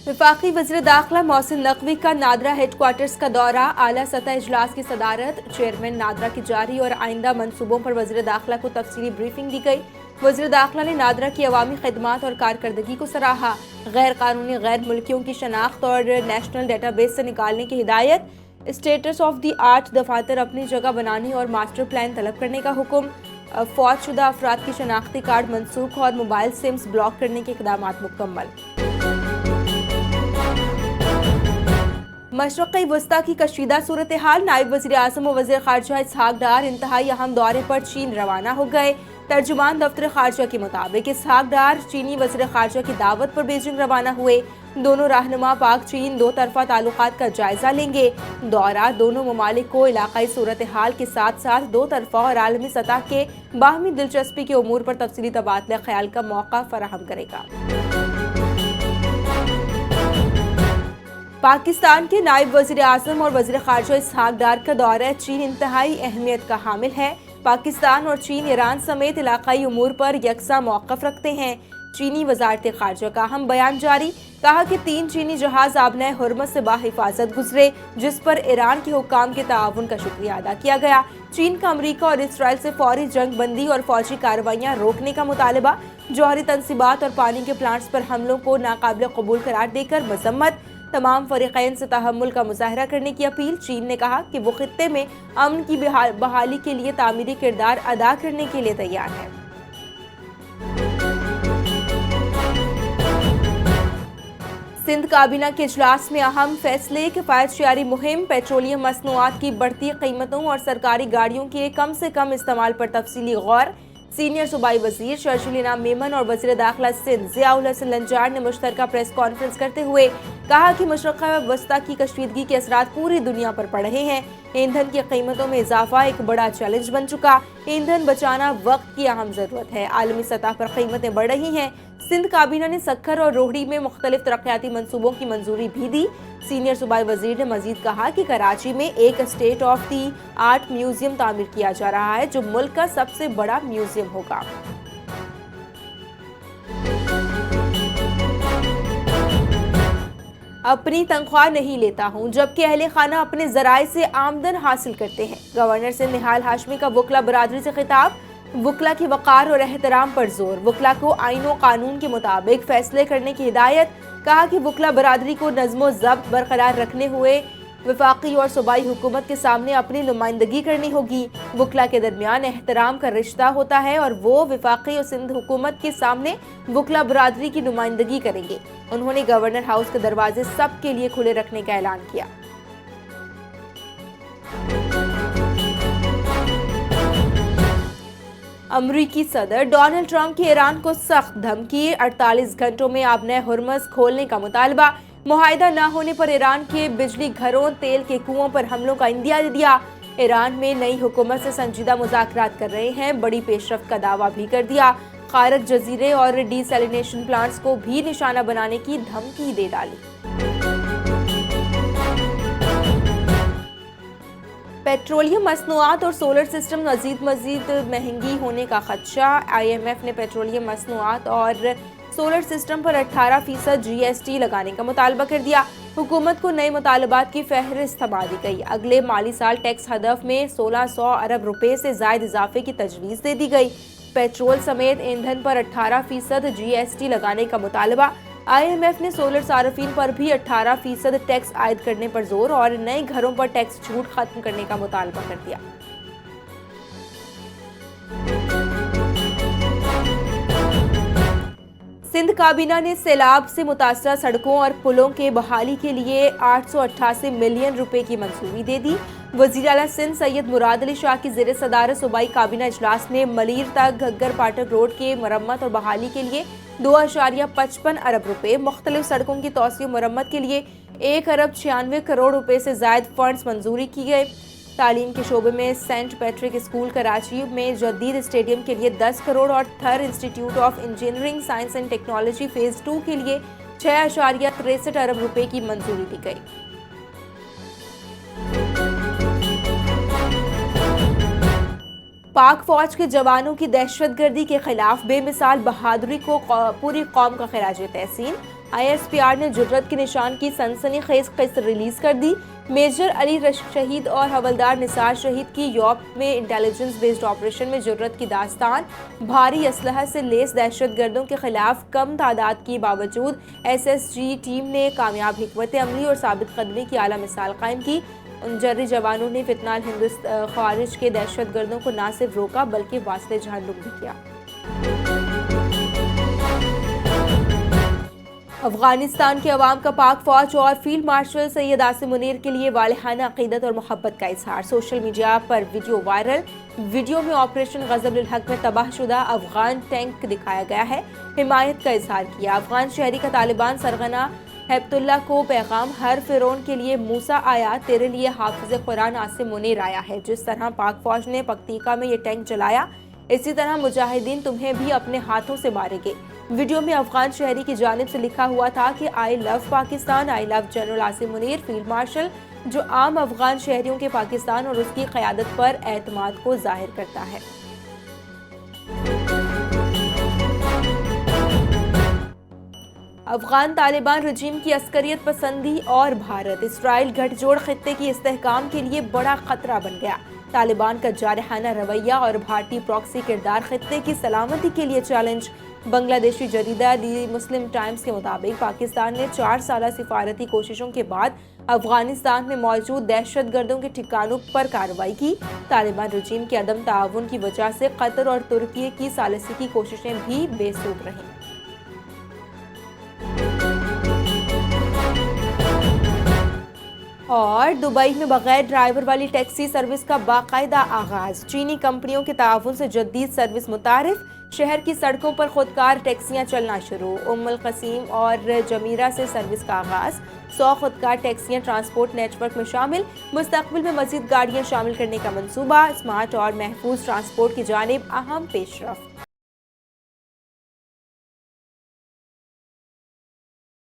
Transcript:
वफाकी वज़ीर दाखिला मोहसिन नकवी का नादरा हेड क्वार्टर्स का दौरा। आला सतह इजलास की सदारत। चेयरमैन नादरा की जारी और आइंदा मंसूबों पर वज़ीर दाखिला को तफसीली ब्रीफिंग दी गई। वज़ीर दाखिला ने नादरा की अवामी खिदमात और कारकर्दगी को सराहा। गैर कानूनी गैर मुल्कियों की शनाख्त और नेशनल डेटाबेस से निकालने की हिदायत। स्टेटस ऑफ दी आर्ट दफातर अपनी जगह बनाने और मास्टर प्लान तलब करने का हुक्म। फौजशुदा अफराद की शनाख्ती कार्ड मनसूख और मोबाइल सिम्स ब्लॉक करने के इक़दाम मुकम्मल। मशरक़ी वस्ता की कशीदा सूरत हाल। नायब वज़ीर आज़म और वज़ीर ख़ारजा इसहाक डार इंतहाई अहम दौरे पर चीन रवाना हो गए। तर्जुमान दफ्तर ख़ारजा के मुताबिक इसहाक डार चीनी वज़ीर ख़ारजा की दावत पर बीजिंग रवाना हुए। दोनों रहनुमा पाक चीन दो तरफ़ा ताल्लुकात का जायज़ा लेंगे। दौरा दोनों ममालिक को इलाक़ाई सूरत हाल के साथ साथ दो तरफ़ा और आलमी सतह के बाहमी दिलचस्पी के उमूर पर तफसीली तबादला ख्याल का मौका फराहम करेगा। पाकिस्तान के नायब वज़ीर आज़म और वज़ीर ख़ारजा इसहाक डार का दौरा चीन इंतहाई अहमियत का हामिल है। पाकिस्तान और चीन ईरान समेत इलाक़ाई उमूर पर यकसा मौक़िफ़ रखते हैं। चीनी वज़ारत ख़ारजा का अहम बयान जारी। कहा कि 3 चीनी जहाज़ आबनाए हुर्मत से बाहिफाजत गुजरे, जिस पर ईरान के हुक्काम के ताआवुन का शुक्रिया अदा किया गया। चीन का अमरीका और इसराइल से फौरी जंग बंदी और फौजी कार्रवाइयाँ रोकने का मुतालबा। जौहरी तनसीबात और पानी के प्लांट्स पर हमलों को नाकाबिल कबूल करार देकर मजम्मत। तमाम फरीक़ैन से तहम्मुल का मुज़ाहरा करने की अपील। चीन ने कहा कि वो खित्ते में अमन की बहाली के लिए तामीरी किरदार अदा करने के लिए तैयार है। सिंध काबीना के इजलास में अहम फैसले। किफ़ायतशियारी मुहिम, पेट्रोलियम मसनूआत की बढ़ती कीमतों और सरकारी गाड़ियों के कम से कम इस्तेमाल पर तफसीली गौर। सीनियर सूबाई वज़ीर शर्जील इनाम मेमन और वज़ीर दाखिला सिंध ज़ियाउल हसन लंजार ने मुश्तरका प्रेस कॉन्फ्रेंस करते हुए कहा कि मशरक़ी वस्ता की कशीदगी के असरात पूरी दुनिया पर पड़ रहे हैं। ईंधन की कीमतों में इजाफा एक बड़ा चैलेंज बन चुका। ईंधन बचाना वक्त की अहम ज़रूरत है। आलमी सतह पर कीमतें बढ़ रही हैं। सिंध काबीना ने सक्खर और रोहड़ी में मुख्तलिफ तरक्याती मंसूबों की मंजूरी भी दी। सीनियर सूबाई वज़ीर ने मजीद कहा कि कराची में एक state of the art museum तामीर किया जा रहा है, जो मुल्क का सबसे बड़ा म्यूजियम होगा। अपनी तनख्वाह नहीं लेता हूं, जबकि अहले खाना अपने जराए से आमदन हासिल करते हैं। गवर्नर से निहाल हाशमी का वकला बरादरी से खिताब। वकला के वक़ार और एहतराम पर जोर। वकला को आईन व कानून के मुताबिक फैसले करने की हिदायत। कहा कि वकला बरादरी को नज़्म ज़ब्त बरकरार रखने हुए वफाकी और सूबाई हुकूमत के सामने अपनी नुमाइंदगी करनी होगी। वकला के दरमियान एहतराम का रिश्ता होता है और वो वफाकी और सिंध हुकूमत के सामने वकला बरादरी की नुमाइंदगी करेंगे। उन्होंने गवर्नर हाउस के दरवाजे सब के लिए खुले रखने का ऐलान किया। अमरीकी सदर डोनाल्ड ट्रंप की ईरान को सख्त धमकी। 48 घंटों में आबनाए हुर्मुज़ खोलने का मुतालबा। मुआहिदा न होने पर ईरान के बिजली घरों, तेल के कुओं पर हमलों का इंदिया दे दिया। ईरान में नई हुकूमत से संजीदा मुज़ाकरात कर रहे हैं। बड़ी पेशरफ्त का दावा भी कर दिया। खारक जजीरे और डीसैलिनेशन प्लांट्स को भी निशाना बनाने की धमकी दे डाली। पेट्रोलियम मसनूआत और सोलर सिस्टम मजीद महंगी होने का खदशा। IMF ने पेट्रोलियम मसनूआत और सोलर सिस्टम पर 18% GST लगाने का मुतालबा कर दिया। हुकूमत को नए मुतालबात की फहरिस्त थमा दी गई। अगले माली साल टैक्स हदफ में 1600 अरब रुपए से जायद इजाफे की तजवीज़ दे दी गई। पेट्रोल समेत ईंधन पर 18% GST लगाने का मुतालबा। IMF ने सोलर सार्फिन पर भी 18% टैक्स आयद करने पर जोर और नए घरों पर टैक्स छूट खत्म करने का मुतालबा कर दिया। सिंध काबीना ने सैलाब से मुतासरा सड़कों और पुलों के बहाली के लिए 888 मिलियन रुपए की मंजूरी दे दी। वज़ीर आला सिंध सैयद मुराद अली शाह की ज़ेर सदारत सूबाई काबीना इजलास में मलीर तक घग्गर पाटक रोड के मरम्मत और बहाली के लिए 2.55 अरब रुपए, मुख्तलिफ सड़कों की तौसीह मरम्मत के लिए 1 अरब 96 करोड़ रुपए से जायद फंड्स मंजूरी की गए। तालीम के शोबे में सेंट पैट्रिक स्कूल कराची में जदीद स्टेडियम के लिए 10 करोड़ और थर institute of engineering science and technology phase 2 के लिए 6.63 अरब रुपए की मंजूरी दी गई। पाक फौज के जवानों की दहशतगर्दी के खिलाफ बेमिसाल बहादुरी को पूरी कौम का खिराज तहसीन। ISPR نے جرت کے نشان کی سنسنی خیز قسط ریلیز کر دی۔ میجر علی رشک شہید اور حوالدار نثار شہید کی یورپ میں انٹیلیجنس بیسڈ آپریشن میں جرت کی داستان۔ بھاری اسلحہ سے لیس دہشت گردوں کے خلاف کم تعداد کی باوجود SSG ٹیم نے کامیاب حکمت عملی اور ثابت قدمی کی اعلیٰ مثال قائم کی۔ ان جرری جوانوں نے فتنہ خارج کے دہشت گردوں کو نہ صرف روکا بلکہ واسطے جھاڑ بھی کیا۔ افغانستان کے عوام کا پاک فوج اور فیلڈ مارشل سید عاصم منیر کے لیے والہانہ عقیدت اور محبت کا اظہار۔ سوشل میڈیا پر ویڈیو وائرل۔ ویڈیو میں آپریشن غضب الحق میں تباہ شدہ افغان ٹینک دکھایا گیا ہے۔ حمایت کا اظہار کیا۔ افغان شہری کا طالبان سرغنہ ہیبت اللہ کو پیغام، ہر فرعون کے لیے موسیٰ آیا، تیرے لیے حافظ قرآن عاصم منیر آیا ہے۔ جس طرح پاک فوج نے پکتیکا میں یہ ٹینک چلایا، اسی طرح مجاہدین تمہیں بھی اپنے ہاتھوں سے ماریں گے۔ ویڈیو میں افغان شہری کی جانب سے لکھا ہوا تھا کہ I love Pakistan, I love general Asim Munir, field marshal, جو عام افغان شہریوں کے پاکستان اور اس کی قیادت پر اعتماد کو ظاہر کرتا ہے۔ افغان طالبان رجیم کی عسکریت پسندی اور بھارت اسرائیل گٹھ جوڑ خطے کی استحکام کے لیے بڑا خطرہ بن گیا۔ طالبان کا جارحانہ رویہ اور بھارتی پراکسی کردار خطے کی سلامتی کے لیے چیلنج۔ بنگلہ دیشی جریدہ دی مسلم ٹائمز کے مطابق پاکستان نے 4 سالہ سفارتی کوششوں کے بعد افغانستان میں موجود دہشت گردوں کے ٹھکانوں پر کارروائی کی۔ طالبان رجیم کے عدم تعاون کی وجہ سے قطر اور ترکی کی ثالثی کی کوششیں بھی بے سود رہیں۔ اور دبئی میں بغیر ڈرائیور والی ٹیکسی سروس کا باقاعدہ آغاز۔ چینی کمپنیوں کے تعاون سے جدید سروس متعارف۔ شہر کی سڑکوں پر خودکار ٹیکسیاں چلنا شروع۔ القصیم اور جمیرہ سے سروس کا آغاز۔ 100 خودکار ٹیکسیاں ٹرانسپورٹ نیٹ ورک میں شامل۔ مستقبل میں مزید گاڑیاں شامل کرنے کا منصوبہ۔ اسمارٹ اور محفوظ ٹرانسپورٹ کی جانب اہم پیش رفت۔